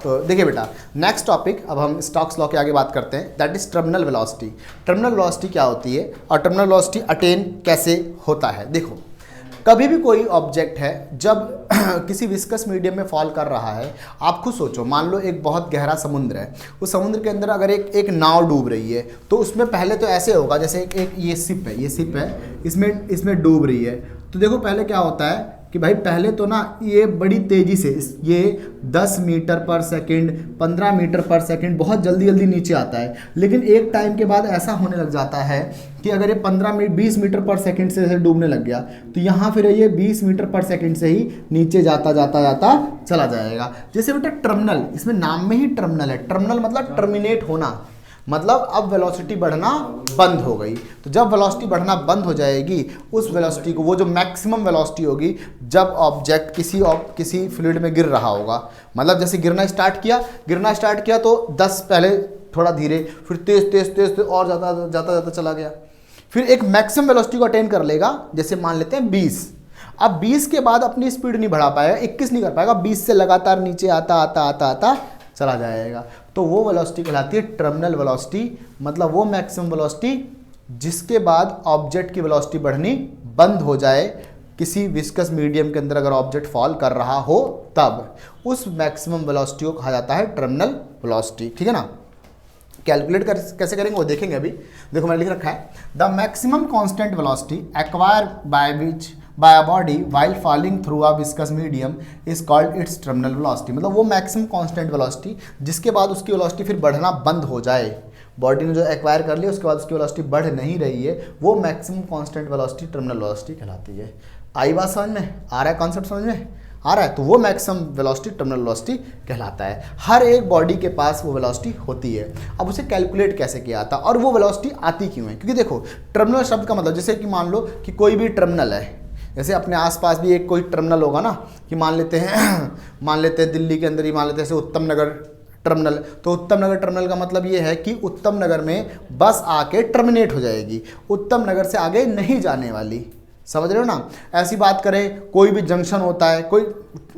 तो देखिए बेटा, नेक्स्ट टॉपिक, अब हम स्टोक्स लॉ के आगे बात करते हैं, that is terminal velocity. Terminal velocity क्या होती है और टर्मिनल वेलोसिटी अटेन कैसे होता है। देखो, कभी भी कोई ऑब्जेक्ट है जब किसी विस्कस मीडियम में फॉल कर रहा है, आप खुद सोचो, मान लो एक बहुत गहरा समुद्र है, उस समुद्र के अंदर अगर एक नाव डूब रही है, तो उसमें पहले तो ऐसे होगा जैसे एक ये शिप है, इसमें डूब रही है। तो देखो पहले क्या होता है कि भाई पहले तो ना ये बड़ी तेज़ी से ये 10 मीटर पर सेकंड, 15 मीटर पर सेकंड बहुत जल्दी जल्दी नीचे आता है। लेकिन एक टाइम के बाद ऐसा होने लग जाता है कि अगर ये 20 मीटर पर सेकंड से डूबने लग गया, तो यहाँ फिर ये 20 मीटर पर सेकंड से ही नीचे जाता जाता जाता चला जाएगा। जैसे बेटा टर्मिनल, इसमें नाम में ही टर्मिनल है, टर्मिनल मतलब टर्मिनेट होना, मतलब अब वेलोसिटी बढ़ना बंद हो गई। तो जब वेलोसिटी बढ़ना बंद हो जाएगी, उस वेलोसिटी को, वो जो मैक्सिमम वेलोसिटी होगी जब ऑब्जेक्ट किसी फ्लूइड में गिर रहा होगा, मतलब जैसे गिरना स्टार्ट किया तो 10 पहले थोड़ा धीरे, फिर तेज और जाता चला गया, फिर एक मैक्सिमम वेलोसिटी को अटेन कर लेगा, जैसे मान लेते हैं 20। अब 20 के बाद अपनी स्पीड नहीं बढ़ा पाएगा, 21 नहीं कर पाएगा, 20 से लगातार नीचे आता चला जाएगा। तो वो वेलोसिटी कहलाती है टर्मिनल वेलोसिटी, मतलब वो मैक्सिमम वेलोसिटी जिसके बाद ऑब्जेक्ट की वेलोसिटी बढ़नी बंद हो जाए। किसी विस्कस मीडियम के अंदर अगर ऑब्जेक्ट फॉल कर रहा हो तब उस मैक्सिमम वेलोसिटी को कहा जाता है टर्मिनल वेलोसिटी। ठीक है ना। कैलकुलेट कैसे करेंगे वो देखेंगे अभी। देखो मैंने लिख रखा है, the maximum constant velocity acquire by a body while falling through a viscous medium is called its terminal velocity. मतलब वो मैक्सिमम कांस्टेंट वेलोसिटी जिसके बाद उसकी वेलोसिटी फिर बढ़ना बंद हो जाए, बॉडी ने जो एक्वायर कर लिया उसके बाद उसकी वेलोसिटी बढ़ नहीं रही है, वो maximum constant velocity terminal velocity कहलाती है। आई बात समझ में आ रहा है, कॉन्सेप्ट समझ में आ रहा है। तो वो मैक्सिमम वेलोसिटी टर्मिनल वेलोसिटी कहलाता है। हर एक बॉडी के पास वो वेलोसिटी होती है। अब उसे कैलकुलेट कैसे किया जाता है और वो वेलोसिटी आती क्यों है, क्योंकि देखो टर्मिनल शब्द का मतलब, जैसे कि मान लो कि कोई भी टर्मिनल है, जैसे अपने आसपास भी एक कोई टर्मिनल होगा ना, कि मान लेते हैं दिल्ली के अंदर ही मान लेते हैं जैसे उत्तम नगर टर्मिनल। तो उत्तम नगर टर्मिनल का मतलब ये है कि उत्तम नगर में बस आके टर्मिनेट हो जाएगी, उत्तम नगर से आगे नहीं जाने वाली। समझ रहे हो ना। ऐसी बात करें, कोई भी जंक्शन होता है, कोई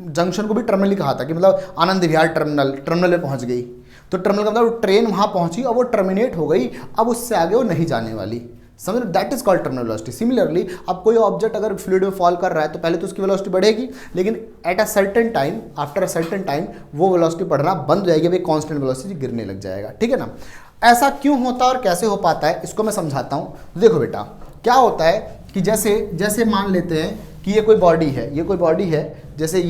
जंक्शन को भी टर्मिनल ही कहा था कि मतलब आनंद विहार टर्मिनल में पहुंच गई, तो टर्मिनल का मतलब ट्रेन वहां पहुंची और वो टर्मिनेट हो गई, अब उससे आगे वो नहीं जाने वाली। समझ लो, that is called terminal velocity. Similarly अब कोई ऑब्जेक्ट अगर फ्लूइड में फॉल कर रहा है तो पहले तो उसकी वेलोसिटी बढ़ेगी, लेकिन at a certain time, after a certain time वो वेलोसिटी बढ़ना बंद हो जाएगी, एक कांस्टेंट वेलोसिटी गिरने लग जाएगा। ठीक है ना। ऐसा क्यों होता है और कैसे हो पाता है इसको मैं समझाता हूँ। देखो बेटा, क्या होता है कि जैसे मान लेते हैं कि ये कोई बॉडी है, जैसे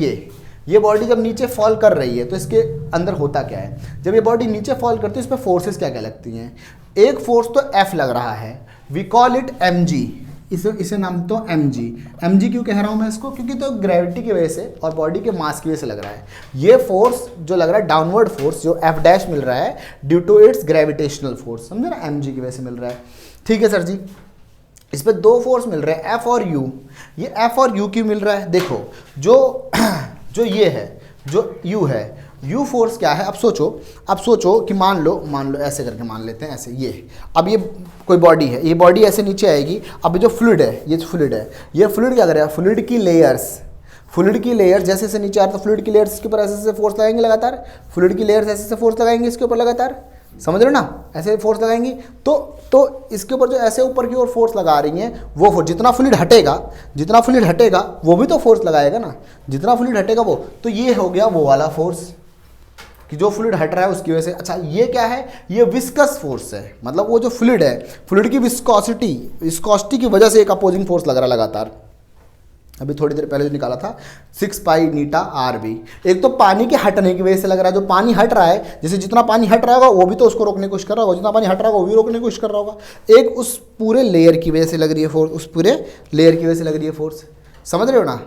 ये बॉडी जब नीचे फॉल कर रही है तो इसके अंदर होता क्या है, जब ये बॉडी नीचे फॉल करती है इस पर फोर्सेस क्या क्या लगती हैं। एक फोर्स तो F लग रहा है, वी कॉल इट mg, इसे नाम तो mg क्यों कह रहा हूँ मैं इसको, क्योंकि तो ग्रेविटी की वजह से और बॉडी के मास की वजह से लग रहा है। ये फोर्स जो लग रहा है डाउनवर्ड फोर्स जो F' मिल रहा है due to its gravitational force, समझे ना, mg की वजह से मिल रहा है। ठीक है सर जी। इस पे दो फोर्स मिल रहे हैं F और U। ये F और U क्यों मिल रहा है, देखो जो ये है, जो U है, U फोर्स क्या है। अब सोचो कि मान लो ऐसे करके मान लेते हैं, ऐसे अब ये कोई बॉडी है, ये बॉडी ऐसे नीचे आएगी। अब जो फ्लूइड है, ये फ्लूइड क्या करेगा, फ्लूइड की लेयर्स जैसे जैसे नीचे आ रहा है तो फ्लूइड की लेयर्स के ऊपर ऐसे फोर्स लगाएंगे लगातार, फ्लूइड की लेयर्स ऐसे फोर्स लगाएंगे इसके ऊपर लगातार, समझ रहे हो ना, ऐसे फोर्स लगाएंगी। तो इसके ऊपर जो ऐसे ऊपर की ओर फोर्स लगा रही हैं, वो फोर्स जितना फ्लूइड हटेगा वो भी तो फोर्स लगाएगा ना, जितना फ्लूइड हटेगा वो, तो ये हो गया वो वाला फोर्स कि जो फ्लूइड हट रहा है उसकी वजह से। अच्छा, ये क्या है, ये विस्कस फोर्स है, मतलब वो जो फ्लूइड है, फ्लूइड की विस्कोसिटी की वजह से एक अपोजिंग फोर्स लग रहा है लगातार। अभी थोड़ी देर पहले जो निकाला था 6 पाई नीटा RV, एक तो पानी के हटने की वजह से लग रहा है, जो पानी हट रहा है, जैसे जितना पानी हट रहा होगा वो भी तो उसको रोकने की कोशिश कर रहा होगा, जितना पानी हट रहा होगा वो भी रोकने की कोशिश कर रहा होगा। एक उस पूरे लेयर की वजह से लग रही है फोर्स, समझ रहे हो ना।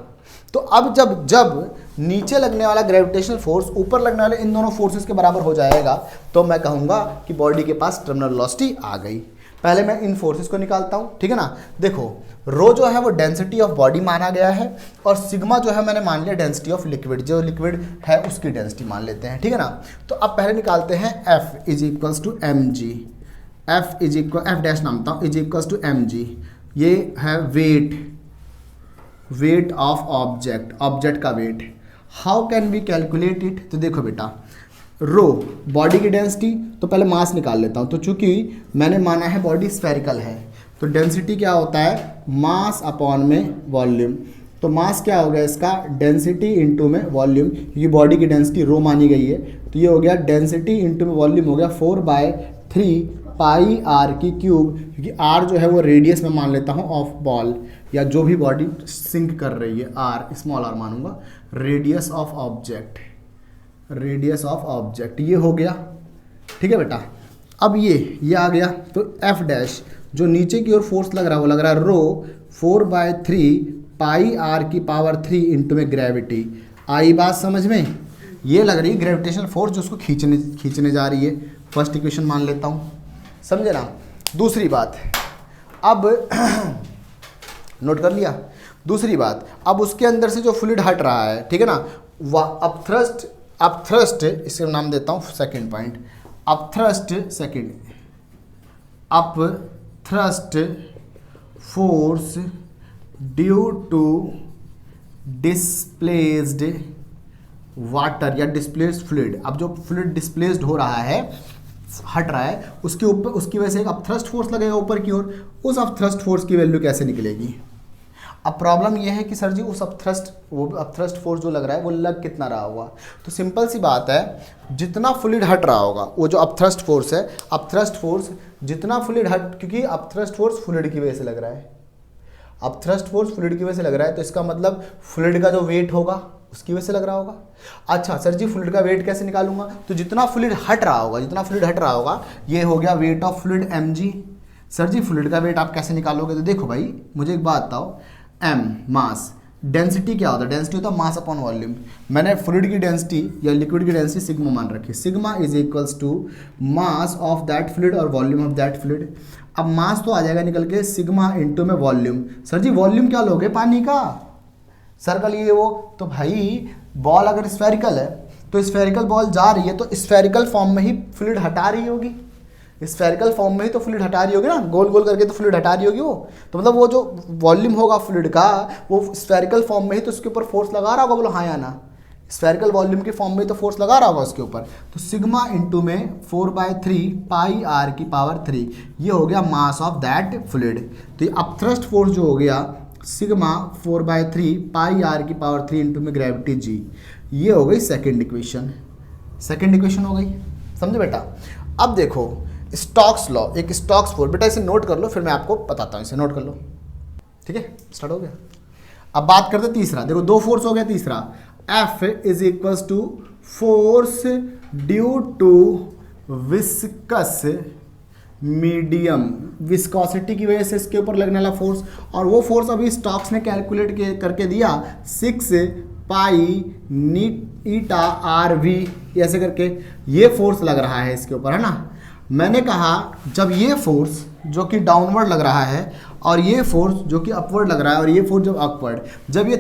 तो अब जब नीचे लगने वाला ग्रेविटेशनल फोर्स ऊपर लगने वाले इन दोनों फोर्सेस के बराबर हो जाएगा, तो मैं कहूँगा कि बॉडी के पास टर्मिनल वेलोसिटी आ गई। पहले मैं इन फोर्सेस को निकालता हूँ, ठीक है ना। देखो, रो जो है वो डेंसिटी ऑफ बॉडी माना गया है, और सिग्मा जो है मैंने मान लिया डेंसिटी ऑफ लिक्विड, जो लिक्विड है उसकी डेंसिटी मान लेते हैं, ठीक है ना। तो अब पहले निकालते हैं F is equals to mg, F नाम था इज इक्वल्स टू mg। ये है वेट ऑफ ऑब्जेक्ट का weight. How can we calculate it, तो देखो बेटा, रो बॉडी की डेंसिटी, तो पहले मास निकाल लेता हूँ। तो चूंकि मैंने माना है बॉडी स्फेरिकल है, तो डेंसिटी क्या होता है, मास अपॉन में वॉल्यूम। तो मास क्या हो गया इसका, डेंसिटी इंटू में वॉल्यूम, क्योंकि बॉडी की डेंसिटी रो मानी गई है। तो ये हो गया डेंसिटी इंटू में वॉल्यूम हो गया 4/3 पाई आर की क्यूब, क्योंकि आर जो है वो रेडियस में मान लेता हूँ ऑफ बॉल, या जो भी बॉडी सिंक कर रही है, आर स्मॉल आर मानूंगा, radius of object, radius of object, ये हो गया। ठीक है बेटा, अब ये आ गया। तो एफ डैश जो नीचे की ओर फोर्स लग रहा है वो लग रहा है रो 4/3 पाई आर की पावर 3 इंटू में ग्रेविटी। आई बात समझ में, ये लग रही है ग्रेविटेशनल फोर्स जो उसको खींचने जा रही है। फर्स्ट इक्वेशन मान लेता हूँ, समझे ना। दूसरी बात, अब नोट कर लिया। दूसरी बात, अब उसके अंदर से जो फ्लूइड हट रहा है, ठीक है ना, वह अब थ्रस्ट इसका नाम देता हूँ सेकंड पॉइंट, अब thrust second, upthrust force due to displaced water या डिस्प्लेस्ड फ्लूइड। अब जो फ्लूइड डिस्प्लेस्ड हो रहा है, हट रहा है, उसके ऊपर, उसकी वजह से एक अपथ्रस्ट फोर्स लगेगा ऊपर की ओर। उस अपथ्रस्ट फोर्स की वैल्यू कैसे निकलेगी। अब प्रॉब्लम यह है कि सर जी उस अपथ्रस्ट फोर्स जो लग रहा है वो लग कितना रहा होगा। तो सिंपल सी बात है, जितना फ्लूइड हट रहा होगा वो जो अपथ्रस्ट फोर्स है, अपथ्रस्ट फोर्स जितना फ्लूइड हट, क्योंकि अपथ्रस्ट फोर्स फ्लूइड की वजह से लग रहा है, अपथ्रस्ट फोर्स फ्लूइड की वजह से लग रहा है, तो इसका मतलब फ्लूइड का जो वेट होगा उसकी वजह से लग रहा होगा। अच्छा सर जी फ्लूइड का वेट कैसे निकालूंगा, तो जितना फ्लूइड हट रहा होगा, जितना फ्लूइड हट रहा होगा, ये हो गया weight of fluid mg। Sir ji fluid का वेट आप कैसे निकालोगे, तो देखो भाई मुझे एक बात बताओ, m मास, डेंसिटी क्या होता है, डेंसिटी होता है मास अपॉन वॉल्यूम। मैंने फ्लूइड की डेंसिटी या लिक्विड की डेंसिटी सिग्मा मान रखी, sigma is equals to mass of that fluid और वॉल्यूम ऑफ दैट फ्लूइड। अब मास तो आ जाएगा निकल के सिग्मा इंटू में वॉल्यूम। सर जी वॉल्यूम क्या लोगे, पानी का सर्कल ये वो। तो भाई बॉल अगर स्फेरिकल है तो स्फेरिकल बॉल जा रही है तो स्फेरिकल फॉर्म में ही फ्लूइड हटा रही होगी, स्फेरिकल फॉर्म में ही तो फ्लूइड हटा रही होगी ना, गोल गोल करके तो फ्लूइड हटा रही होगी वो। तो मतलब वो जो वॉल्यूम होगा फ्लूइड का वो स्फेरिकल फॉर्म में ही तो उसके ऊपर फोर्स लगा रहा होगा, बोलो हाँ या ना, स्फेरिकल वॉल्यूम के फॉर्म में तो फोर्स लगा रहा होगा उसके ऊपर। तो सिग्मा इंटू में 4/3 पाई आर की पावर 3, ये हो गया मास ऑफ दैट फ्लूइड। तो ये अपथ्रस्ट फोर्स जो हो गया सिग्मा 4/3 पाई आर की पावर 3 इंटू में ग्रेविटी जी, ये हो गई सेकेंड इक्वेशन। सेकेंड इक्वेशन हो गई, समझे बेटा। अब देखो स्टोक्स लॉ, एक स्टोक्स फोर्स, बेटा इसे नोट कर लो फिर मैं आपको बताता हूँ, इसे नोट कर लो, ठीक है, स्टार्ट हो गया। अब बात करते तीसरा, देखो दो फोर्स हो गया, तीसरा F is equals to force due to viscous medium, viscosity की वजह से इसके ऊपर लगने वाला फोर्स, और वो फोर्स अभी स्टोक्स ने कैलकुलेट करके दिया 6 पाई ईटा आर वी, ऐसे करके ये फोर्स लग रहा है इसके ऊपर, है ना। मैंने कहा जब ये फोर्स जो कि डाउनवर्ड लग रहा है और ये फोर्स जो कि अपवर्ड लग रहा है और ये फोर्स जब अपवर्ड, जब ये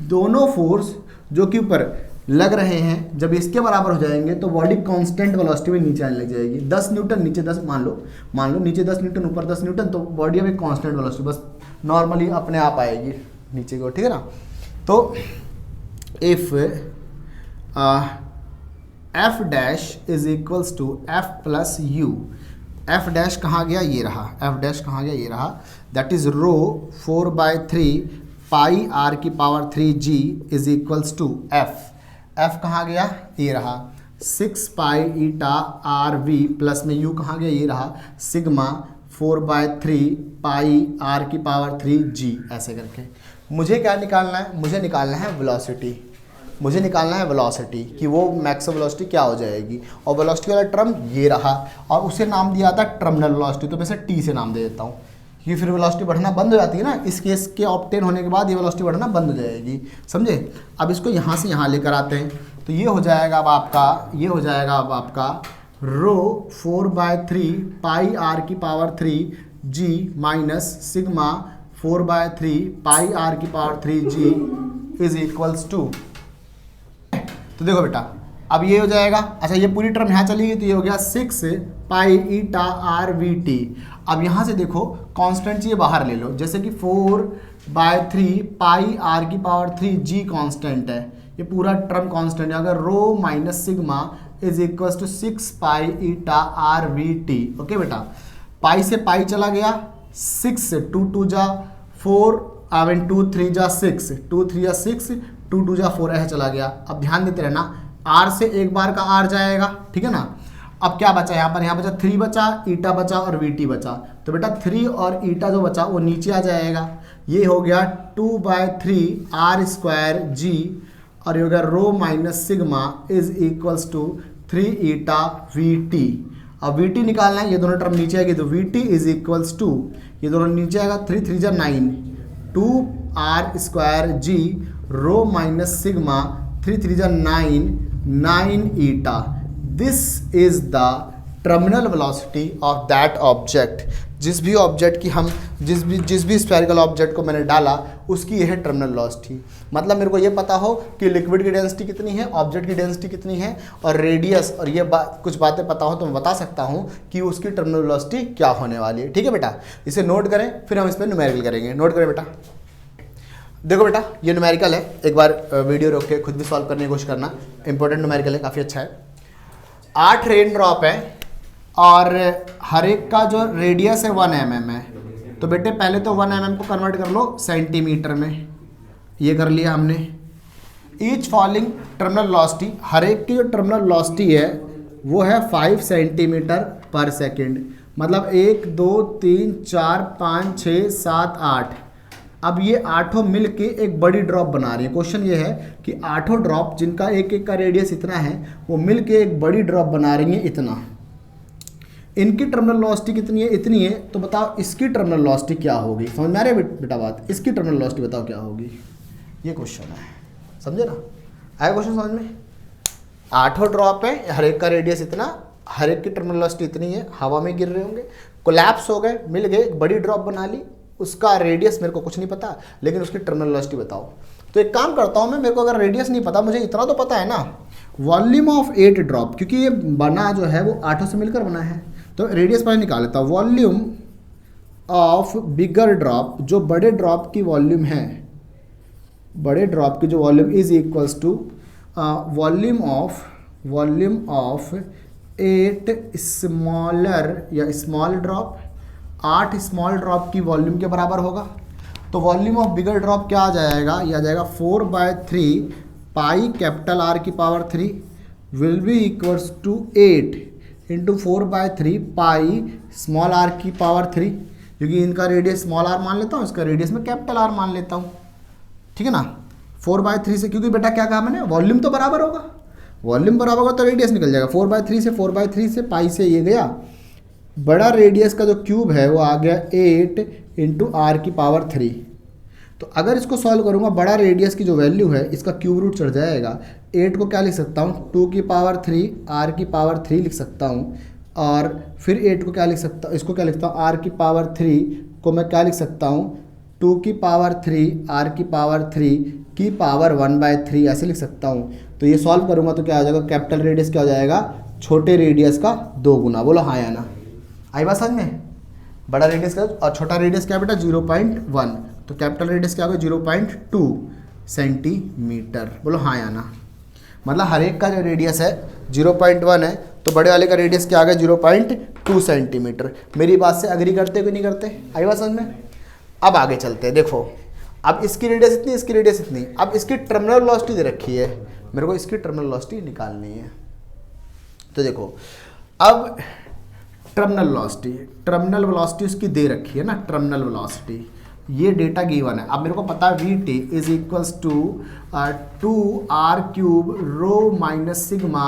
दोनों फोर्स जो कि ऊपर लग रहे हैं जब इसके बराबर हो जाएंगे तो बॉडी कांस्टेंट वेलोसिटी में नीचे आने लग जाएगी। 10 न्यूटन नीचे 10, मान लो नीचे 10 न्यूटन ऊपर 10 न्यूटन, तो बॉडी अब एक कांस्टेंट वेलोसिटी बस नॉर्मली अपने आप आएगी नीचे की ओर, ठीक है ना। तो if F dash is equals to F plus U, F dash कहाँ गया, ये रहा, एफ डैश कहाँ गया, ये रहा, that is rho 4/3 pi r की power 3 g is equals to f, f कहाँ गया, ये रहा 6 pi eta r v plus में यू कहाँ गया, ये रहा सिग्मा 4/3 पाई आर की पावर 3 जी, ऐसे करके। मुझे क्या निकालना है, मुझे निकालना है वेलोसिटी, मुझे निकालना है वेलोसिटी कि वो मैक्सिमम वेलोसिटी क्या हो जाएगी, और वेलोसिटी वाला टर्म ये रहा, और उसे नाम दिया था टर्मिनल वेलोसिटी, तो मैं इसे टी से नाम दे देता हूँ, क्योंकि फिर वेलोसिटी बढ़ना बंद हो जाती है ना, इस केस के ऑब्टेन होने के बाद ये वेलोसिटी बढ़ना बंद हो जाएगी, समझे। अब इसको यहाँ से यहाँ लेकर आते हैं, तो ये हो जाएगा अब आपका, ये हो जाएगा अब आपका रो 4/3 पाई आर की power 3 g minus sigma 4/3 pi r की power 3 g is equals to, तो देखो बेटा अब ये हो जाएगा, अच्छा ये पूरी टर्म यहाँ चली गई तो ये हो गया 6 pi eta r v t. अब यहाँ से देखो कांस्टेंट चाहिए बाहर ले लो, जैसे कि 4/3 पाई आर की पावर 3 जी कांस्टेंट है, ये पूरा टर्म कांस्टेंट है। अगर rho minus sigma is equal to 6 pi eta r v t. Okay बेटा, पाई से पाई चला गया, 6 से 2 2 जा 4, 2 3 जा 6, 2 3 जा 6, 2 2 जा 4 ऐसे चला गया। अब ध्यान देते रहना, आर से एक बार का आर जाएगा, ठीक है ना। अब क्या बचा यहाँ पर, यहाँ बचा 3 बचा, ईटा बचा और वी टी बचा। तो बेटा 3 और ईटा जो बचा वो नीचे आ जाएगा। ये हो गया 2/3 आर स्क्वायर जी, और ये हो गया rho minus sigma is equals to 3 eta v t. अब वी टी निकालना है, ये दोनों टर्म नीचे आएगी, तो v T is equals to, ये दोनों नीचे आएगा, 3 3 जा 9, 2 r square g rho minus sigma 3 3 जा 9, 9 eta. This is the terminal velocity of that object. जिस भी ऑब्जेक्ट की हम जिस भी स्फेरिकल ऑब्जेक्ट को मैंने डाला उसकी यह है टर्मिनल वेलोसिटी। मतलब मेरे को ये पता हो कि लिक्विड की डेंसिटी कितनी है, ऑब्जेक्ट की डेंसिटी कितनी है और रेडियस, और ये कुछ बातें पता हो तो मैं बता सकता हूँ कि उसकी टर्मिनल वेलोसिटी क्या होने वाली है। ठीक है बेटा, इसे नोट करें, फिर हम इस पर न्यूमेरिकल करेंगे। नोट करें बेटा, देखो बेटा ये न्यूमेरिकल है, एक बार वीडियो रोक के खुद भी सॉल्व करने की कोशिश करना, इंपॉर्टेंट न्यूमेरिकल है, काफ़ी अच्छा है। 8 रेन ड्रॉप है और हर एक का जो रेडियस है 1 mm है। तो बेटे पहले तो 1 mm को कन्वर्ट कर लो सेंटीमीटर में, ये कर लिया हमने। ईच फॉलोइंग टर्मिनल वेलोसिटी, हर एक की जो टर्मिनल वेलोसिटी है वो है 5 सेंटीमीटर पर सेकेंड। मतलब 1 2 3 4 5 6 7 8। अब ये 8 मिल के एक बड़ी ड्रॉप बना रही है। क्वेश्चन ये है कि 8 ड्रॉप जिनका एक एक का रेडियस इतना है वो मिल के एक बड़ी ड्रॉप बना रही है इतना। इनकी टर्मिनल वेलोसिटी कितनी है, इतनी है। तो बताओ इसकी टर्मिनल वेलोसिटी क्या होगी, समझ में आ रही है बेटा बात? इसकी टर्मिनल वेलोसिटी बताओ क्या होगी, ये क्वेश्चन है, समझे ना? आया क्वेश्चन समझ में? 8 ड्रॉप है, हर एक का रेडियस इतना, हर एक की टर्मिनल वेलोसिटी इतनी है, हवा में गिर रहे होंगे, कोलैप्स हो गए, मिल गए, एक बड़ी ड्रॉप बना ली। उसका रेडियस मेरे को कुछ नहीं पता, लेकिन उसकी टर्मिनल वेलोसिटी बताओ। तो एक काम करता हूँ मैं, मेरे को अगर रेडियस नहीं पता, मुझे इतना तो पता है ना, वॉल्यूम ऑफ 8 ड्रॉप, क्योंकि ये बना जो है वो 8 से मिलकर बना है, तो रेडियस पहले निकाल लेता हूँ। वॉल्यूम ऑफ बिगर ड्रॉप, जो बड़े ड्रॉप की वॉल्यूम है, बड़े ड्रॉप की जो volume is equals to volume of 8 smaller या स्मॉल ड्रॉप, 8 स्मॉल ड्रॉप की वॉल्यूम के बराबर होगा। तो वॉल्यूम ऑफ बिगर ड्रॉप क्या आ जाएगा, यह आ जाएगा 4/3 पाई कैपिटल आर की power 3 will be equals to 8 into 4/3 pi small R की पावर 3, क्योंकि इनका रेडियस स्मॉल आर मान लेता हूँ, इसका रेडियस में कैपिटल आर मान लेता हूँ, ठीक है ना। 4/3 से, क्योंकि बेटा क्या कहा मैंने, वॉल्यूम तो बराबर होगा, वॉल्यूम बराबर होगा तो रेडियस निकल जाएगा। 4/3 से पाई से ये गया, बड़ा रेडियस का जो क्यूब है वो आ गया 8 इंटू आर की पावर 3। तो अगर इसको सॉल्व करूँगा, बड़ा रेडियस की जो वैल्यू है इसका क्यूब रूट चढ़ जाएगा। 8 को क्या लिख सकता हूँ, 2 की पावर 3 आर की पावर 3 लिख सकता हूँ, और फिर 8 को क्या लिख सकता हूँ, इसको क्या लिखता हूँ, आर की पावर 3 को मैं क्या लिख सकता हूँ, 2 की पावर 3 आर की पावर 3 की पावर 1/3 ऐसे लिख सकता हूँ। तो ये सॉल्व करूँगा तो क्या हो जाएगा, कैपिटल रेडियस क्या हो जाएगा, छोटे रेडियस का 2 गुना। बोलो हाँ या ना, आई बात समझ में? बड़ा रेडियस का और छोटा रेडियस क्या बेटा, 0.1, तो कैपिटल रेडियस क्या होगा, 0.2 सेंटीमीटर। बोलो हाँ या ना? मतलब हर एक का जो रेडियस है 0.1 है, तो बड़े वाले का रेडियस क्या आ गया, 0.2 सेंटीमीटर। मेरी बात से अग्री करते कि नहीं करते? आई बात समझ में? अब आगे चलते हैं। देखो अब इसकी रेडियस इतनी, इसकी रेडियस इतनी, अब इसकी टर्मिनल वेलोसिटी दे रखी है, मेरे को इसकी टर्मिनल वेलोसिटी निकालनी है। तो देखो अब टर्मिनल वेलोसिटी उसकी दे रखी है ना, टर्मिनल वेलोसिटी, ये डेटा गिवन है। अब मेरे को पता है V T is equals to 2r³ rho minus sigma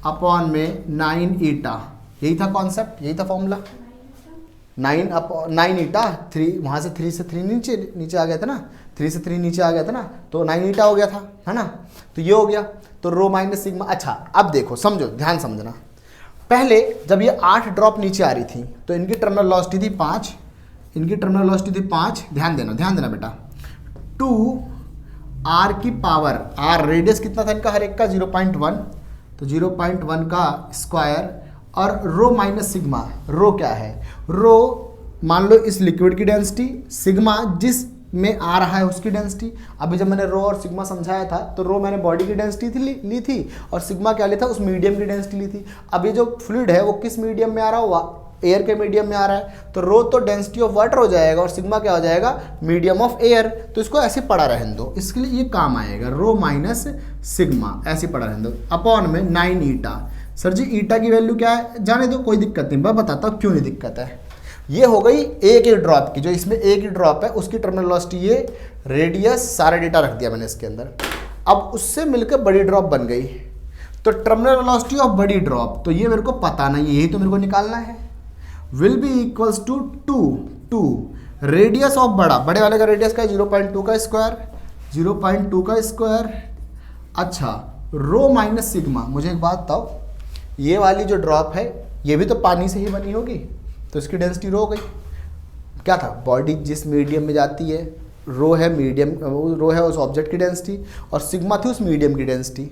upon में 9 ईटा। यही था कॉन्सेप्ट, यही था फॉर्मूला, 9 ईटा, 3 वहाँ से 3 से 3 नीचे आ गया था ना, 3 से 3 नीचे आ गया था ना, तो 9 ईटा हो गया था, है ना। तो ये हो गया, तो रो माइनस सिग्मा। अच्छा अब देखो, समझो, ध्यान समझना। पहले जब ये 8 ड्रॉप नीचे आ रही थी तो इनकी टर्मिनल वेलोसिटी थी 5, इनकी टर्मिनल वेलोसिटी थी 5। ध्यान देना बेटा, 2 आर की पावर, आर रेडियस कितना था इनका हर एक का, 0.1, तो 0.1 का स्क्वायर, और रो माइनस सिग्मा। रो क्या है, रो मान लो इस लिक्विड की डेंसिटी, सिग्मा जिस में आ रहा है उसकी डेंसिटी। अभी जब मैंने रो और सिग्मा समझाया था तो रो मैंने बॉडी की डेंसिटी ली थी और सिग्मा क्या लिया था, उस मीडियम की डेंसिटी ली थी। अब ये जो फ्लूइड है वो किस मीडियम में आ रहा हुआ, एयर के मीडियम में आ रहा है, तो रो तो डेंसिटी ऑफ वाटर हो जाएगा और सिग्मा क्या हो जाएगा, मीडियम ऑफ एयर। तो इसको ऐसे पढ़ा रहने दो, इसके लिए ये काम आएगा, रो माइनस सिग्मा ऐसे पढ़ा रहने दो अपॉन में 9 ईटा। सर जी ईटा की वैल्यू क्या है, जाने दो कोई दिक्कत नहीं, मैं बताता हूँ क्यों नहीं दिक्कत है। ये हो गई एक ही ड्रॉप की, जो इसमें एक ही ड्रॉप है उसकी टर्मिनल वेलोसिटी, ये रेडियस सारा डेटा रख दिया मैंने इसके अंदर। अब उससे मिलकर बड़ी ड्रॉप बन गई, तो टर्मिनल वेलोसिटी ऑफ बड़ी ड्रॉप, तो ये मेरे को पता नहीं, यही तो मेरे को निकालना है, will be equals to 2 radius of बड़े वाले का रेडियस का 0.2 का स्क्वायर, 0.2 का स्क्वायर। अच्छा रो माइनस सिग्मा, मुझे एक बात बताओ, ये वाली जो ड्रॉप है ये भी तो पानी से ही बनी होगी, तो इसकी डेंसिटी रो हो गई। क्या था, बॉडी जिस मीडियम में जाती है, रो है मीडियम, रो है उस ऑब्जेक्ट की डेंसिटी और सिग्मा थी उस मीडियम की डेंसिटी।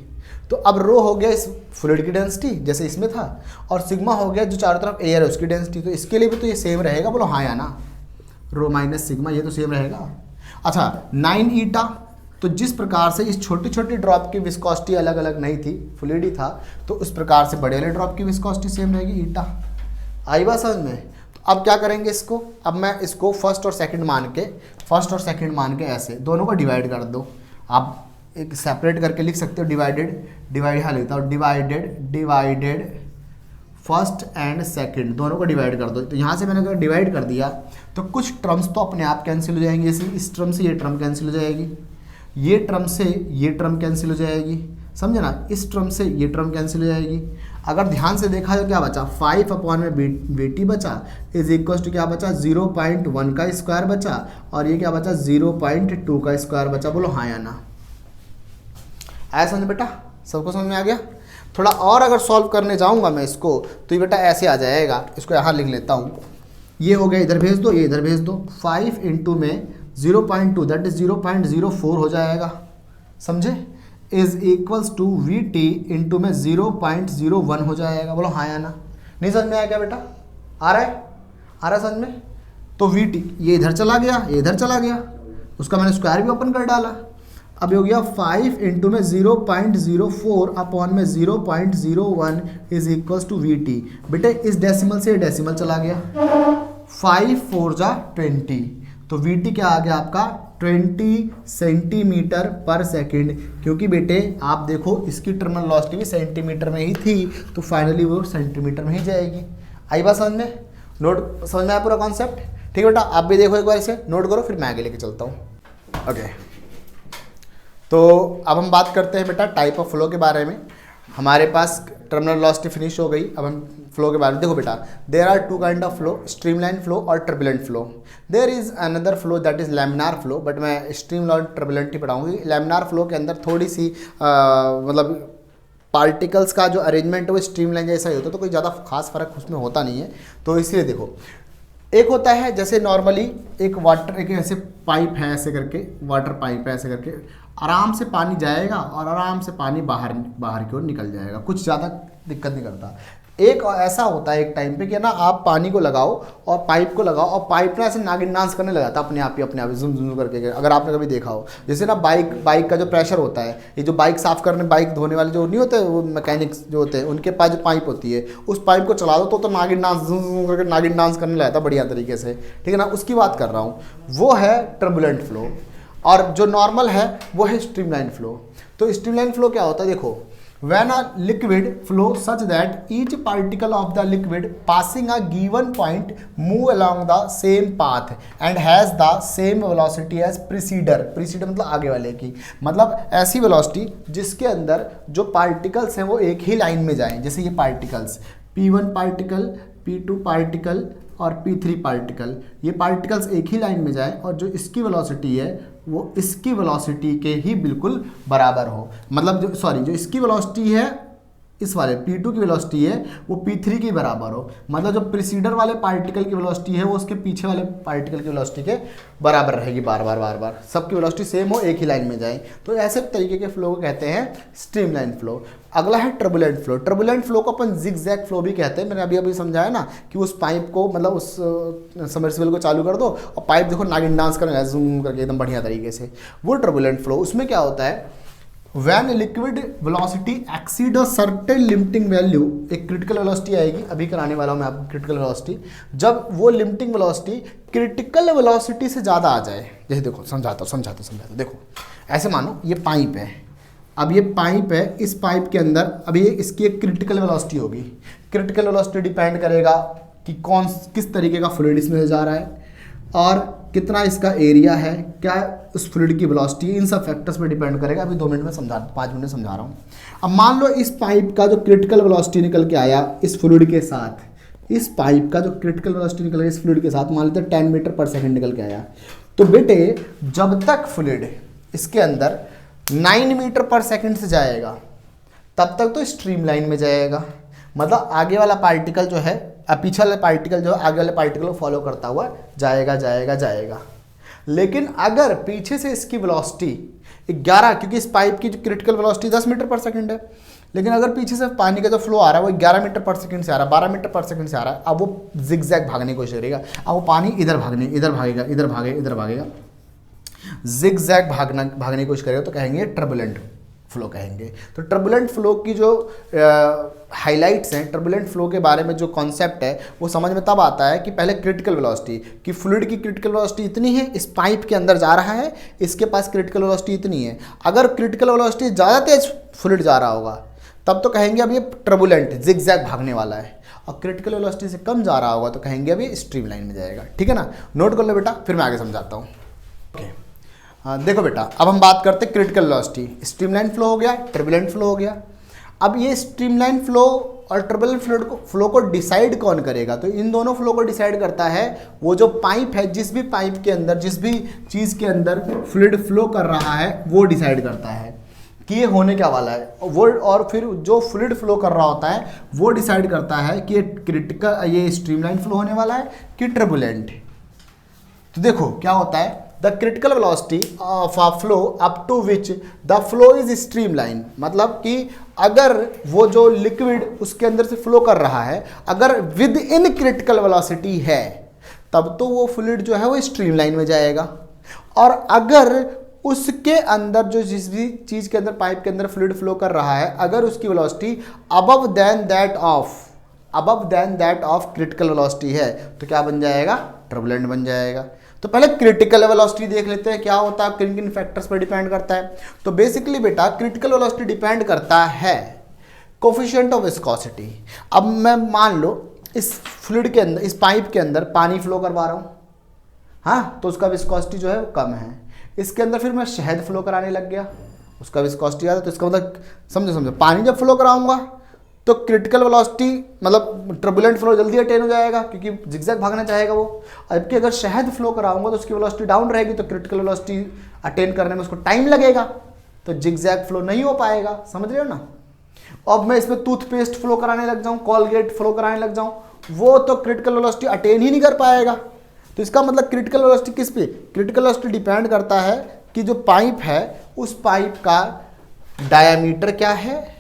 तो अब रो हो गया इस फ्लूइड की डेंसिटी जैसे इसमें था, और सिग्मा हो गया जो चारों तरफ एयर है उसकी डेंसिटी। तो इसके लिए भी तो ये सेम रहेगा, बोलो हाँ या ना, रो माइनस सिग्मा ये तो सेम रहेगा। अच्छा 9 ईटा, तो जिस प्रकार से इस छोटी छोटी ड्रॉप की विस्कोसिटी अलग अलग नहीं थी, फ्लूइड ही था, तो उस प्रकार से बड़े वाले ड्रॉप की विस्कोसिटी सेम रहेगी ईटा। आई बात समझ में। तो अब क्या करेंगे इसको, अब मैं इसको फर्स्ट और सेकंड मान के ऐसे दोनों को डिवाइड कर दो। आप एक सेपरेट करके लिख सकते हो, डिवाइड हाँ लिखता हूँ, डिवाइडेड फर्स्ट एंड सेकंड दोनों को डिवाइड कर दो। तो यहाँ से मैंने अगर डिवाइड कर दिया तो कुछ टर्म्स तो अपने आप कैंसिल हो जाएंगे, जैसे इस टर्म से ये टर्म कैंसिल हो जाएगी, ये टर्म से ये टर्म कैंसिल हो जाएगी, समझे ना, इस टर्म से ये टर्म कैंसिल हो जाएगी। अगर ध्यान से देखा तो क्या बचा, 5 अपॉन में बेटी बचा इज इक्वल टू क्या बचा, 0.1 का स्क्वायर बचा, और ये क्या बचा 0.2 का स्क्वायर बचा। बोलो हाँ या ना, आया समझ बेटा, सबको समझ में आ गया। थोड़ा और अगर सॉल्व करने जाऊंगा मैं इसको तो ये बेटा ऐसे आ जाएगा, इसको यहाँ लिख लेता हूँ, ये हो गया, इधर भेज दो, ये इधर भेज दो, 5 इंटू में 0.2 दैट इज 0.04 हो जाएगा, समझे, is equals to V T into में 0.01 हो जाएगा। बोलो हाँ या ना, नहीं समझ में आया क्या बेटा, आ रहा है समझ में। तो वी टी ये इधर चला गया, ये इधर चला गया, उसका मैंने स्क्वायर भी ओपन कर डाला। अब हो गया 5 इंटू में 0.04 अपॉन में 0.01 is equals to V T. बेटे इस डेसिमल से डेसिमल चला गया, 5 4 जा 20, तो वी टी क्या आ गया आपका 20 सेंटीमीटर पर सेकेंड। क्योंकि बेटे आप देखो इसकी टर्मिनल वेलोसिटी भी सेंटीमीटर में ही थी, तो फाइनली वो सेंटीमीटर में ही जाएगी। आई बात समझ में, नोट समझ में आया पूरा कॉन्सेप्ट, ठीक है बेटा। आप भी देखो एक बार इसे नोट करो, फिर मैं आगे लेके चलता हूँ। ओके तो अब हम बात करते हैं बेटा टाइप ऑफ फ्लो के बारे में। हमारे पास टर्मिनल वेलोसिटी फिनिश हो गई, अब हम फ्लो के बारे में देखो बेटा, there are 2 kind of flow, streamline flow और turbulent flow. There is another flow that is laminar flow, but मैं स्ट्रीमलाइन टर्बुलेंट ही पढ़ाऊंगी। लैमिनार फ्लो के अंदर थोड़ी सी मतलब पार्टिकल्स का जो अरेंजमेंट है वो स्ट्रीमलाइन जैसा ही होता है, तो कोई ज़्यादा खास फर्क उसमें होता नहीं है। तो इसलिए देखो, एक होता है जैसे नॉर्मली एक वाटर, एक ऐसे पाइप है ऐसे करके, वाटर पाइप है ऐसे करके, आराम से पानी जाएगा और आराम से पानी बाहर की ओर निकल जाएगा, कुछ ज़्यादा दिक्कत नहीं करता। एक ऐसा होता है एक टाइम पे कि ना आप पानी को लगाओ और पाइप को लगाओ और पाइप ना ऐसे नागिन डांस करने लगा था अपने आप ही जुम जुम करके, अगर आपने कभी देखा हो। जैसे ना बाइक का जो प्रेशर होता है, ये जो बाइक साफ़ करने, बाइक धोने वाले जो नहीं होते वो मैकेनिक्स जो होते हैं, उनके पास जो पाइप होती है, उस पाइप को चला दो तो नागिन डांस जुम जुम करके नागिन डांस करने लगा था बढ़िया तरीके से, ठीक है ना, उसकी बात कर रहा हूँ। वो है टर्बुलेंट फ्लो, और जो नॉर्मल है वो है स्ट्रीमलाइन फ्लो। तो स्ट्रीमलाइन फ्लो क्या होता है, देखो, when a liquid flow such that each particle of the liquid passing a given point move along the same path and has the same velocity as preceder मतलब आगे वाले की, मतलब ऐसी वेलोसिटी जिसके अंदर जो पार्टिकल्स हैं वो एक ही लाइन में जाएं। जैसे ये particles P1 particle, P2 particle और P3 पार्टिकल, ये पार्टिकल्स एक ही लाइन में जाएं और जो इसकी वेलोसिटी है वो इसकी वेलोसिटी के ही बिल्कुल बराबर हो। मतलब जो इसकी वेलोसिटी है इस वाले P2 की वेलोसिटी है वो P3 के बराबर हो, मतलब जो प्रिसीडर वाले पार्टिकल की वेलोसिटी है वो उसके पीछे वाले पार्टिकल की वेलोसिटी के बराबर रहेगी, बार बार सबकी वेलोसिटी सेम हो, एक ही लाइन में जाए, तो ऐसे तरीके के फ्लो को कहते हैं स्ट्रीमलाइन फ्लो। अगला है टर्बुलेंट फ्लो। टर्बुलेंट फ्लो को अपन जिगजैग फ्लो भी कहते हैं। मैंने अभी समझाया ना कि उस पाइप को, मतलब उस सबमर्सिबल को चालू कर दो और पाइप देखो नागिन डांस करने जूम करके एकदम बढ़िया तरीके से, वो टर्बुलेंट फ्लो। उसमें क्या होता है, When liquid velocity exceed a certain limiting value, एक क्रिटिकल वेलोसिटी आएगी, अभी कराने वाला हूँ मैं आपको क्रिटिकल वेलोसिटी। जब वो लिमिटिंग वेलोसिटी क्रिटिकल वेलोसिटी से ज़्यादा आ जाए, जैसे देखो समझाता हूँ। देखो ऐसे मानो ये पाइप है, अब ये पाइप है, इस पाइप के अंदर अभी इसकी एक क्रिटिकल वेलोसिटी होगी। क्रिटिकल वेलोसिटी डिपेंड करेगा कि किस तरीके का फ्लूइड इसमें जा रहा है और कितना इसका एरिया है, क्या उस फ्लूइड की वेलोसिटी, इन सब फैक्टर्स पे डिपेंड करेगा। अभी 5 मिनट में समझा रहा हूँ। अब मान लो इस पाइप का जो क्रिटिकल वेलोसिटी निकल के आया इस फ्लूइड के साथ, इस पाइप का जो क्रिटिकल वेलोसिटी निकल गया इस फ्लूइड के साथ, मान लेते हैं 10 मीटर पर सेकेंड निकल के आया, तो बेटे जब तक फ्लूइड इसके अंदर 9 मीटर पर सेकेंड से जाएगा तब तक तो स्ट्रीमलाइन में जाएगा, मतलब आगे वाला पार्टिकल जो है, पीछे वाला पार्टिकल जो है आगे वाले पार्टिकल को फॉलो करता हुआ जाएगा। लेकिन अगर पीछे से इसकी वेलोसिटी 11, क्योंकि इस पाइप की जो क्रिटिकल वेलोसिटी 10 मीटर पर सेकंड है, लेकिन अगर पीछे से पानी का जो फ्लो आ रहा है वो 11 मीटर पर सेकंड से आ रहा है, 12 मीटर पर सेकंड से आ रहा है, अब वो जिगजैग भागने की कोशिश करेगा। अब वो पानी इधर भागेगा, जिगजैग भागने की कोशिश करेगा, तो कहेंगे टर्बुलेंट फ्लो कहेंगे। तो टर्बुलेंट फ्लो की जो हाइलाइट्स हैं, टर्बुलेंट फ्लो के बारे में जो कॉन्सेप्ट है वो समझ में तब आता है कि पहले क्रिटिकल वेलोसिटी, कि फ्लूइड की क्रिटिकल वेलोसिटी इतनी है, इस पाइप के अंदर जा रहा है, इसके पास क्रिटिकल वेलोसिटी इतनी है। अगर क्रिटिकल वेलोसिटी ज़्यादा तेज फ्लूइड जा रहा होगा तब तो कहेंगे अब ये टर्बुलेंट जिगजैग भागने वाला है, और क्रिटिकल वेलोसिटी से कम जा रहा होगा तो कहेंगे अब ये स्ट्रीमलाइन में जाएगा। ठीक है ना, नोट कर लो बेटा, फिर मैं आगे समझाता हूँ। ओके, देखो बेटा, अब हम बात करते हैं क्रिटिकल वेलोसिटी। स्ट्रीमलाइन फ्लो हो गया, टर्बुलेंट फ्लो हो गया। अब ये स्ट्रीमलाइन फ्लो और टर्बुलेंट फ्लो को डिसाइड कौन करेगा, तो इन दोनों फ्लो को डिसाइड करता है वो जो पाइप है, जिस भी पाइप के अंदर, जिस भी चीज़ के अंदर फ्लूइड फ्लो कर रहा है वो डिसाइड करता है कि ये होने क्या वाला है वो, और फिर जो फ्लूइड फ्लो कर रहा होता है वो डिसाइड करता है कि ये स्ट्रीमलाइन फ्लो होने वाला है कि टर्बुलेंट। तो देखो क्या होता है, the critical velocity of a flow up to which the flow is streamline, मतलब कि अगर वो जो लिक्विड उसके अंदर से फ्लो कर रहा है अगर विद इन क्रिटिकल वेलोसिटी है तब तो वो फ्लूइड जो है वो स्ट्रीमलाइन में जाएगा, और अगर उसके अंदर जो जिस भी चीज़ के अंदर पाइप के अंदर फ्लूइड फ्लो कर रहा है अगर उसकी velocity above then that of critical velocity है तो क्या बन जाएगा, टर्बुलेंट बन जाएगा। तो पहले क्रिटिकल वेलोसिटी देख लेते हैं क्या होता है, किन किन फैक्टर्स पर डिपेंड करता है। तो बेसिकली बेटा क्रिटिकल वेलोसिटी डिपेंड करता है कोफिशिएंट ऑफ विस्कोसिटी। अब मैं मान लो इस फ्लूइड के अंदर, इस पाइप के अंदर पानी फ्लो करवा रहा हूँ, हाँ, तो उसका विस्कोसिटी जो है वो कम है। इसके अंदर फिर मैं शहद फ्लो कराने लग गया, उसका विस्कोसिटी ज़्यादा, तो इसका मतलब समझो पानी जब फ्लो कराऊंगा तो क्रिटिकल वेलोसिटी मतलब टर्बुलेंट फ्लो जल्दी अटेन हो जाएगा क्योंकि जिगजैग भागना चाहेगा वो, जबकि अगर शहद फ्लो कराऊंगा तो उसकी वेलोसिटी डाउन रहेगी, तो क्रिटिकल वेलोसिटी अटेन करने में उसको टाइम लगेगा, तो जिगजैग फ्लो नहीं हो पाएगा। समझ रहे हो ना। अब मैं इसमें टूथपेस्ट फ्लो कराने लग जाऊँ, कॉलगेट फ्लो कराने लग जाऊँ, वो तो क्रिटिकल वेलोसिटी अटेन ही नहीं कर पाएगा। तो इसका मतलब क्रिटिकल वेलोसिटी किस पे, क्रिटिकल वेलोसिटी डिपेंड करता है कि जो पाइप है उस पाइप का डायामीटर क्या है,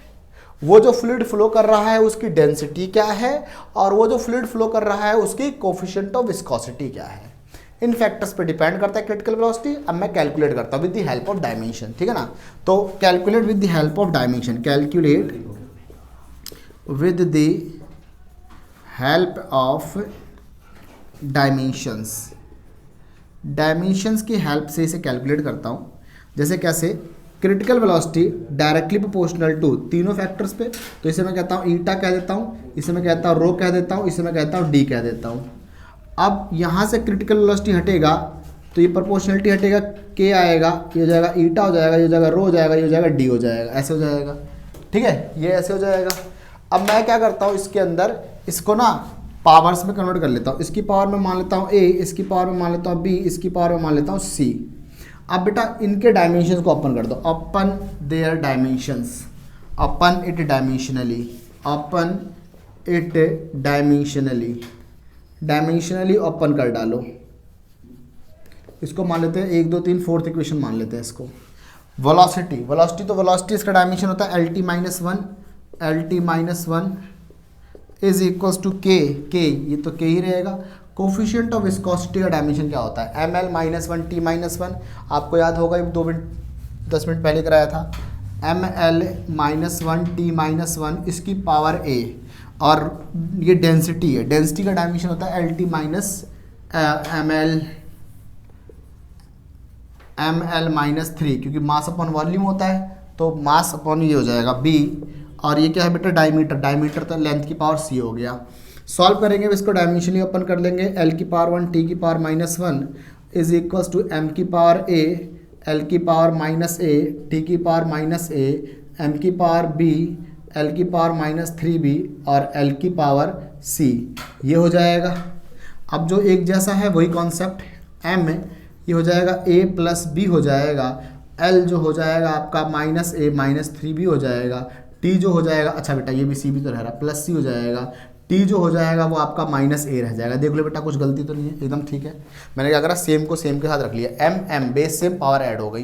वो जो फ्लूइड फ्लो कर रहा है उसकी डेंसिटी क्या है, और वो जो फ्लूइड फ्लो कर रहा है उसकी कोफिशिएंट ऑफ विस्कोसिटी क्या है। इन फैक्टर्स पे डिपेंड करता है क्रिटिकल वेलोसिटी। अब मैं कैलकुलेट करता हूँ with the help of dimension, ठीक है ना। तो calculate with the help of dimension, calculate with the help of dimensions की हेल्प से इसे कैलकुलेट करता हूँ। जैसे कैसे, critical velocity directly proportional to तीनों फैक्टर्स पे, तो इसे मैं कहता हूँ ईटा कह देता हूँ, इसे मैं कहता हूँ रो कह देता हूँ, इसे मैं कहता हूँ डी कह देता हूँ। अब यहाँ से क्रिटिकल वेलोसिटी हटेगा तो ये प्रोपोर्शनलिटी हटेगा, के आएगा, ये हो जाएगा ईटा हो जाएगा, ये हो जाएगा रो हो जाएगा, ये हो जाएगा डी हो जाएगा, ऐसे हो जाएगा, ठीक है, ये ऐसे हो जाएगा। अब मैं क्या करता हूँ, इसके अंदर इसको ना पावर्स में कन्वर्ट कर लेता हूँ। इसकी पावर में मान लेता हूँ ए, इसकी पावर में मान लेता हूँ बी, इसकी पावर में मान लेता हूँ सी। अब बेटा इनके डायमेंशंस को ओपन कर दो, open there dimensions. Upon it dimensionally, upon it dimensionally, dimensionally open कर डालो। इसको मान लेते हैं 1 2 3 फोर्थ इक्वेशन मान लेते हैं इसको। वेलोसिटी, वेलोसिटी तो वेलोसिटी इसका डायमेंशन होता है L T minus one is equals to K, ये तो के ही रहेगा। कोफिशिएंट ऑफ विस्कोसिटी का डायमेंशन क्या होता है, M L minus one T minus one, आपको याद होगा 10 मिनट पहले कराया था। M L minus one T minus one इसकी पावर ए, और ये डेंसिटी है, डेंसिटी का डायमेंशन होता है L T minus M L minus 3, क्योंकि मास अपॉन वॉल्यूम होता है तो मास अपॉन ये हो जाएगा बी, और ये क्या है बेटा डायमीटर, डायमीटर तो लेंथ की पावर सी हो गया। सॉल्व करेंगे इसको डायमेंशनली ओपन कर लेंगे, एल की पावर 1 टी की power minus 1 is equals to M की पावर ए, एल की पावर माइनस ए, टी की पावर माइनस ए, एम की पावर बी, एल की पावर माइनस 3b और एल की पावर सी, ये हो जाएगा। अब जो एक जैसा है वही कॉन्सेप्ट, एम ये हो जाएगा a प्लस बी हो जाएगा, l जो हो जाएगा आपका माइनस ए माइनस 3b हो जाएगा, t जो हो जाएगा, अच्छा बेटा ये भी c भी तो रह रहा है, प्लस c हो जाएगा, t जो हो जाएगा वो आपका माइनस a रह जाएगा। देख लो बेटा कुछ गलती तो नहीं है, एकदम ठीक है। मैंने क्या करा, सेम को सेम के साथ रख लिया, m base same power add हो गई,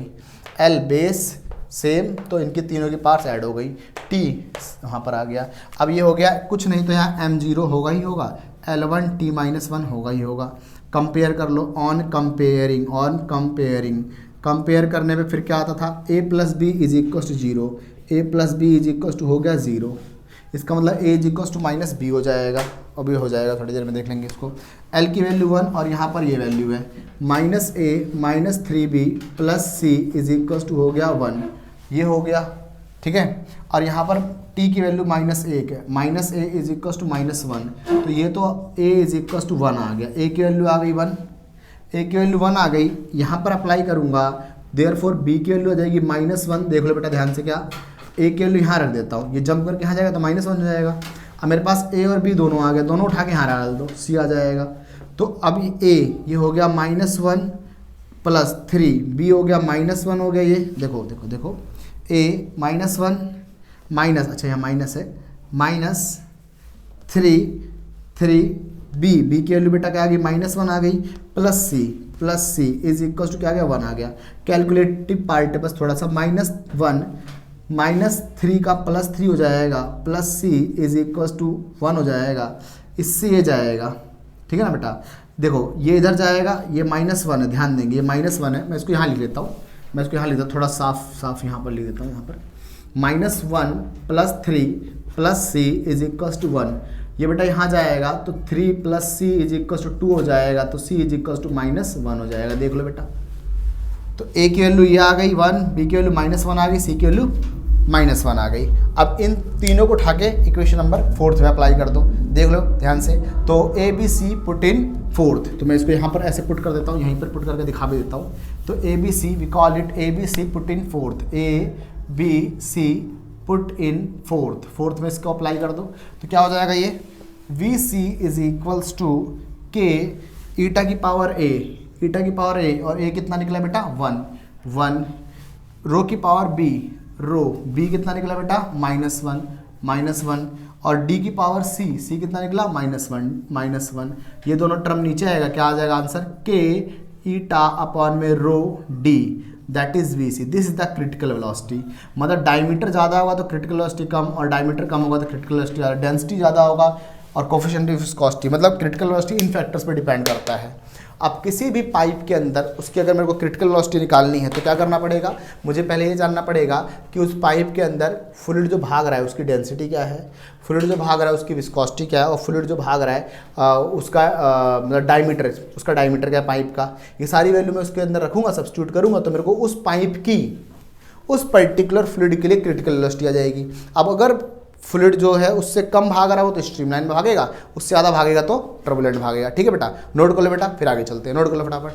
l बेस सेम तो इनकी तीनों की पावर्स ऐड हो गई, t वहाँ पर आ गया। अब ये हो गया कुछ नहीं तो यहाँ m0 होगा ही होगा, L1 t माइनस 1 होगा ही होगा। कंपेयर कर लो, ऑन कंपेयरिंग, कंपेयर करने पे फिर क्या आता था, a plus B is equals to 0, a plus B is equals to हो गया 0, इसका मतलब a is equals to minus B हो जाएगा। अभी हो जाएगा थोड़ी देर में देख लेंगे इसको। l की वैल्यू 1 और यहाँ पर ये वैल्यू है minus a minus 3b plus c is equals to हो गया 1, ये हो गया ठीक है। और यहाँ पर t की वैल्यू माइनस 1 है, minus a is equals to minus 1, तो ये तो a इज इक्वल्स टू 1 आ गया, a की वैल्यू आ गई 1, a की वैल्यू 1 आ गई। यहाँ पर अप्लाई करूँगा, देयरफॉर b की वैल्यू आ जाएगी माइनस 1। देख लो बेटा ध्यान से, क्या a की वैल्यू यहाँ रख देता हूँ, ये जंप करके यहाँ जाएगा तो माइनस 1 हो जाएगा। अब मेरे पास a और b दोनों आ गए, दोनों उठा के यहाँ डाल दो, c आ जाएगा। तो अब a ये हो गया माइनस 1 प्लस 3, b हो गया माइनस 1 हो गया, ये देखो a माइनस 1 माइनस, अच्छा यहाँ माइनस है, माइनस 3 b की वैल्यू बेटा क्या आ गई, माइनस 1 आ गई, plus c is equal to क्या आ गया 1 आ गया। कैलकुलेटिव पार्ट है बस थोड़ा सा, माइनस 1 माइनस 3 का प्लस 3 हो जाएगा, plus c is equal to 1 हो जाएगा, इससे ये जाएगा, ठीक है ना बेटा। देखो ये इधर जाएगा, ये माइनस 1 है, ध्यान देंगे ये माइनस 1 है, मैं इसको यहाँ लिख लेता हूँ, थोड़ा साफ यहाँ पर लिख देता हूँ, यहाँ पर minus 1 plus 3 plus c is equals to 1, ये बेटा यहाँ जाएगा तो 3 plus c is equals to 2 हो जाएगा, तो c is equals to minus 1 हो जाएगा। देख लो बेटा, तो a की वैल्यू ये आ गई 1, b की वैल्यू माइनस 1 आ गई, c की वैल्यू माइनस 1 आ गई। अब इन तीनों को उठा के इक्वेशन नंबर 4 में अप्लाई कर दो, देख लो ध्यान से। तो a b c put in 4th, तो मैं इसको यहाँ पर ऐसे पुट कर देता हूँ, यहीं पर पुट करके दिखा भी देता हूँ। तो a b c we call it a b c put in 4th, a b c put in 4th में इसको अप्लाई कर दो, तो क्या हो जाएगा ये V C is equals to K eta की पावर a, और a कितना निकला बेटा 1, रो की पावर b, रो b कितना निकला बेटा माइनस 1, और d की पावर c कितना निकला -1, ये दोनों टर्म नीचे आएगा, क्या आ जाएगा आंसर, k ईटा अपॉन में rho d, that is V C. This is the critical velocity. मतलब डायमीटर ज़्यादा होगा तो क्रिटिकल वेलोसिटी कम, और डायमीटर कम होगा तो क्रिटिकल वेलोसिटी ज़्यादा, डेंसिटी ज़्यादा होगा और कोफिशिएंट ऑफ विस्कोसिटी, मतलब क्रिटिकल वेलोसिटी इन फैक्टर्स पर डिपेंड करता है। अब किसी भी पाइप के अंदर उसकी अगर मेरे को क्रिटिकल वेलोसिटी निकालनी है तो क्या करना पड़ेगा, मुझे पहले ये जानना पड़ेगा कि उस पाइप के अंदर फ्लूइड जो भाग रहा है उसकी डेंसिटी क्या है, फ्लूइड जो भाग रहा है उसकी विस्कोसिटी क्या है, और फ्लूइड जो भाग रहा है उसका मतलब डायमीटर क्या है पाइप का, ये सारी वैल्यू मैं उसके अंदर रखूँगा, सब्स्टिट्यूट करूँगा, तो मेरे को उस पाइप की उस पर्टिकुलर फ्लूइड के लिए क्रिटिकल वेलोसिटी आ जाएगी। अब अगर फ्लूइड जो है उससे कम भाग रहा है वो तो स्ट्रीमलाइन में भागेगा, उससे ज़्यादा भागेगा तो टर्बुलेंट भागेगा। ठीक है बेटा, नोट कर लो बेटा, फिर आगे चलते हैं, नोट कर लो फटाफट।